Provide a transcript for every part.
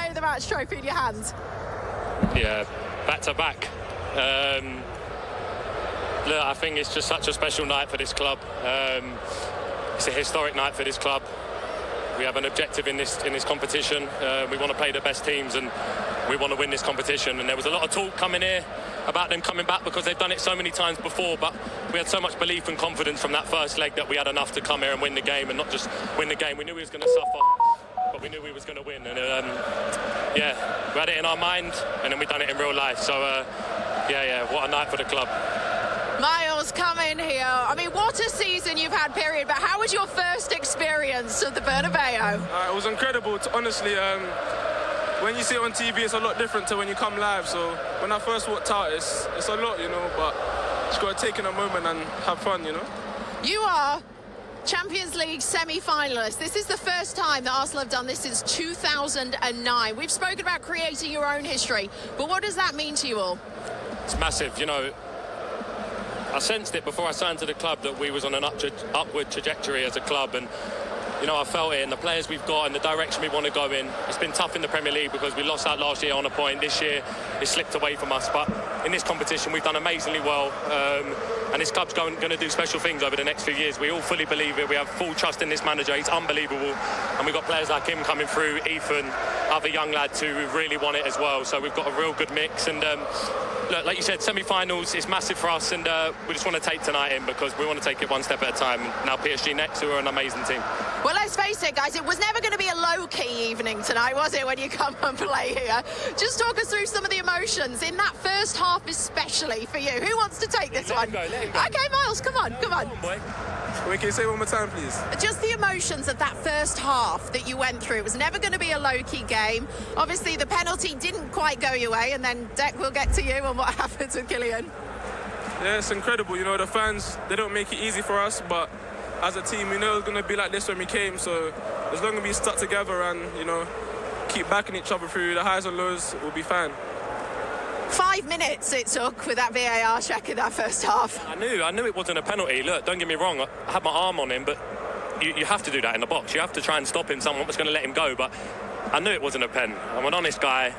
player of the match trophy in your hands? Yeah, back to back. Look, I think it's just such a special night for this club. It's a historic night for this club. We have an objective in this competition. We want to play the best teams and we want to win this competition. And there was a lot of talk coming here about them coming back because they've done it so many times before, but we had so much belief and confidence from that first leg that we had enough to come here and win the game, and not just win the game. We knew we was going to suffer, but we knew we was going to win. And yeah, we had it in our mind, and then we done it in real life. So yeah, what a night for the club. Miles, come in here. I mean, what a season you've had, period. But how was your first experience of the Bernabeu? It was incredible. Honestly, when you see it on TV, it's a lot different to when you come live. So when I first walked out, it's a lot, you know. But just got to take in a moment and have fun, you know. You are Champions League semi-finalists. This is the first time that Arsenal have done this since 2009. We've spoken about creating your own history, but what does that mean to you all? It's massive, you know. I sensed it before I signed to the club that we was on an upward trajectory as a club, and you know, I felt it in the players we've got and the direction we want to go in. It's been tough in the Premier League because we lost out last year on a point. This year it slipped away from us, but in this competition we've done amazingly well, and this club's going to do special things over the next few years. We all fully believe it. We have full trust in this manager. He's unbelievable, and we've got players like him coming through, Ethan, other young lads who really want it as well. So we've got a real good mix, and look, like you said, semi-finals is massive for us, and we just want to take tonight in because we want to take it one step at a time. Now PSG next, who are an amazing team. Well, let's face it, guys, it was never going to be a low-key evening tonight, was it, when you come and play here? Just talk us through some of the emotions in that first half, especially for you. Who wants to take this one? Let him go. Okay, Miles, come on. Boy. Wait, can you say it one more time, please? Just the emotions of that first half that you went through. It was never going to be a low-key game. Obviously, the penalty didn't quite go your way, and then, Dec, we'll get to you on what happens with Kylian. Yeah, it's incredible. You know, the fans, they don't make it easy for us, but as a team, we know it's going to be like this when we came, so as long as we stuck together and, you know, keep backing each other through the highs and lows, we'll be fine. 5 minutes it took with that VAR check in that first half. I knew it wasn't a penalty. Look, don't get me wrong, I had my arm on him, but you have to do that in the box. You have to try and stop him. Someone was going to let him go, but I knew it wasn't a pen. I'm an honest guy.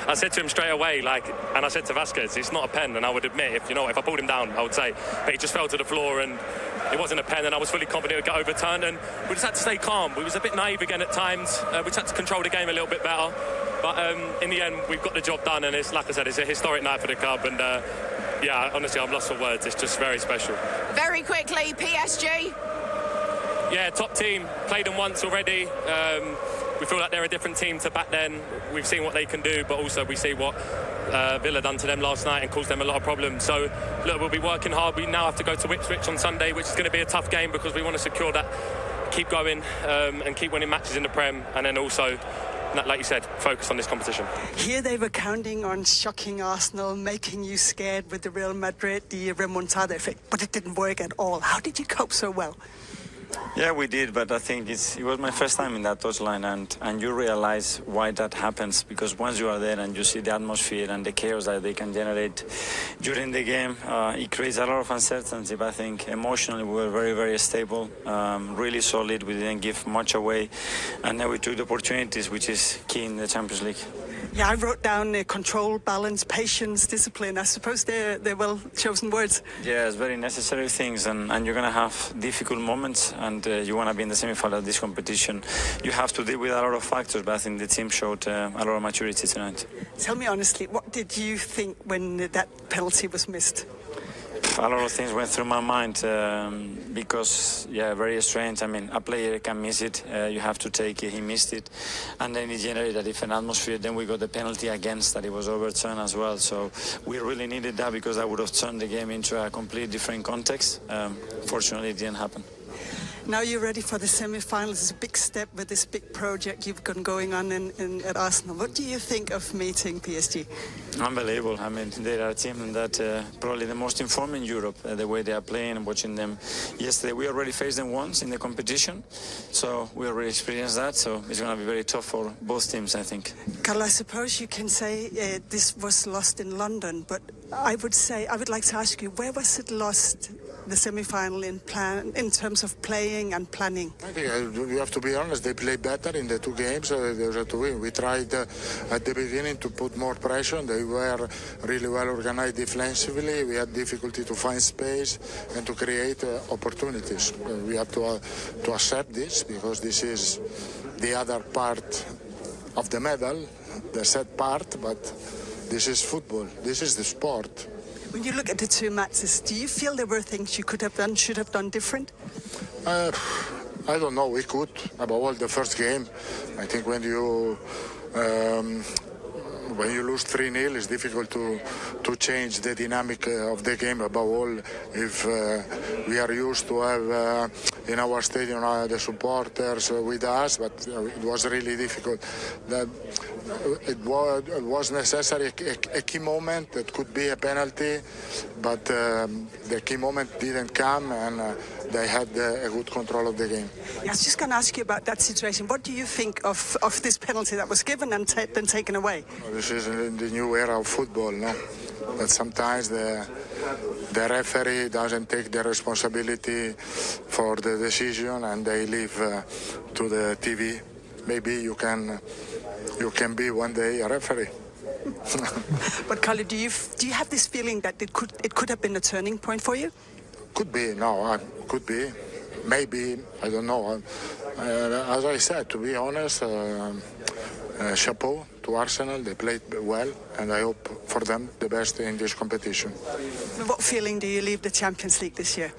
I said to him straight away, and I said to Vasquez, it's not a pen, and I would admit, if I pulled him down, I would say, but he just fell to the floor, and it wasn't a pen, and I was fully confident it would get overturned, and we just had to stay calm. We was a bit naive again at times. We just had to control the game a little bit better, but in the end, we've got the job done, and it's, like I said, it's a historic night for the club, and yeah, honestly, I'm lost for words. It's just very special. Very quickly, PSG. Yeah, top team. Played them once already. We feel like they're a different team to back then. We've seen what they can do, but also we see what Villa done to them last night and caused them a lot of problems. So, look, we'll be working hard. We now have to go to Ipswich on Sunday, which is going to be a tough game because we want to secure that, keep going and keep winning matches in the Prem, and then also, like you said, focus on this competition. Here they were counting on shocking Arsenal, making you scared with the Real Madrid, the remontada effect, but it didn't work at all. How did you cope so well? Yeah, we did, but I think it was my first time in that touchline, and you realize why that happens, because once you are there and you see the atmosphere and the chaos that they can generate during the game, it creates a lot of uncertainty. But I think emotionally we were very, very stable, really solid. We didn't give much away, and then we took the opportunities, which is key in the Champions League. Yeah, I wrote down control, balance, patience, discipline. I suppose they're well-chosen words. Yeah, it's very necessary things, and you're going to have difficult moments, and you want to be in the semi-final of this competition. You have to deal with a lot of factors, but I think the team showed a lot of maturity tonight. Tell me honestly, what did you think when that penalty was missed? A lot of things went through my mind because, yeah, very strange. I mean, a player can miss it. You have to take it. He missed it. And then it generated a different atmosphere. Then we got the penalty against that. It was overturned as well. So we really needed that because that would have turned the game into a completely different context. Fortunately, it didn't happen. Now you're ready for the semi-finals. It's a big step with this big project you've got going on at Arsenal. What do you think of meeting PSG? Unbelievable. I mean, they are a team that probably the most informed in Europe, the way they are playing and watching them yesterday. We already faced them once in the competition, so we already experienced that, so it's going to be very tough for both teams, I think. Carl, I suppose you can say this was lost in London, but I would like to ask you, where was it lost the semi-final in terms of playing and planning? I think you have to be honest. They played better in the two games. They were to win. We tried at the beginning to put more pressure. They were really well organized defensively. We had difficulty to find space and to create opportunities. We have to accept this because this is the other part of the medal, the sad part. But this is football. This is the sport. When you look at the two matches, do you feel there were things you could have done, should have done different? I don't know. We could. Above all, the first game. I think when you lose 3-0, it's difficult to change the dynamic of the game. Above all, if we are used to have in our stadium the supporters with us, but it was really difficult. It was necessary a key moment that could be a penalty, but the key moment didn't come, and they had a good control of the game. Yeah, I was just going to ask you about that situation. What do you think of this penalty that was given and then taken away? This is the new era of football, no? That sometimes the referee doesn't take the responsibility for the decision, and they leave to the TV. Maybe you can be one day a referee. But Carlo, do you have this feeling that it could have been a turning point for you? Could be, no, could be. Maybe, I don't know. As I said, to be honest, chapeau to Arsenal. They played well, and I hope for them the best in this competition. With what feeling do you leave the Champions League this year?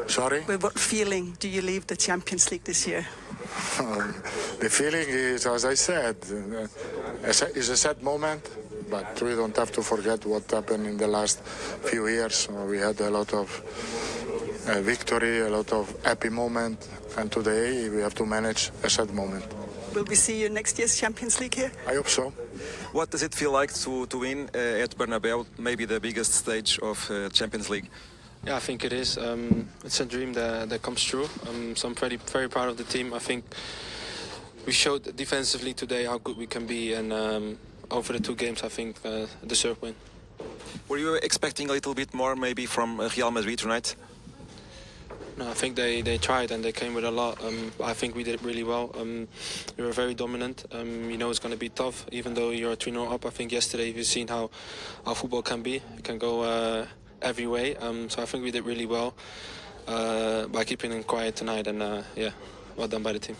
Sorry? With what feeling do you leave the Champions League this year? The feeling is, as I said, is a sad moment, but we don't have to forget what happened in the last few years. We had a lot of victory, a lot of happy moment, and today we have to manage a sad moment. Will we see you next year's Champions League here? I hope so. What does it feel like to win at Bernabeu, maybe the biggest stage of Champions League? Yeah, I think it is. It's a dream that comes true. So I'm very proud of the team. I think we showed defensively today how good we can be, and over the two games, I think deserve win. Were you expecting a little bit more, maybe from Real Madrid tonight? No, I think they tried and they came with a lot. I think we did really well. We were very dominant. You know it's going to be tough, even though you're 3-0 up. I think yesterday you've seen how football can be. It can go every way. So I think we did really well by keeping it quiet tonight. And yeah, well done by the team.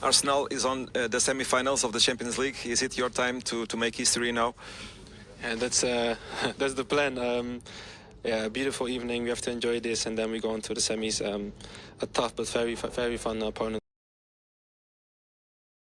Arsenal is on the semi-finals of the Champions League. Is it your time to make history now? Yeah, that's the plan. Yeah, a beautiful evening. We have to enjoy this, and then we go on to the semis. A tough but very fun opponent.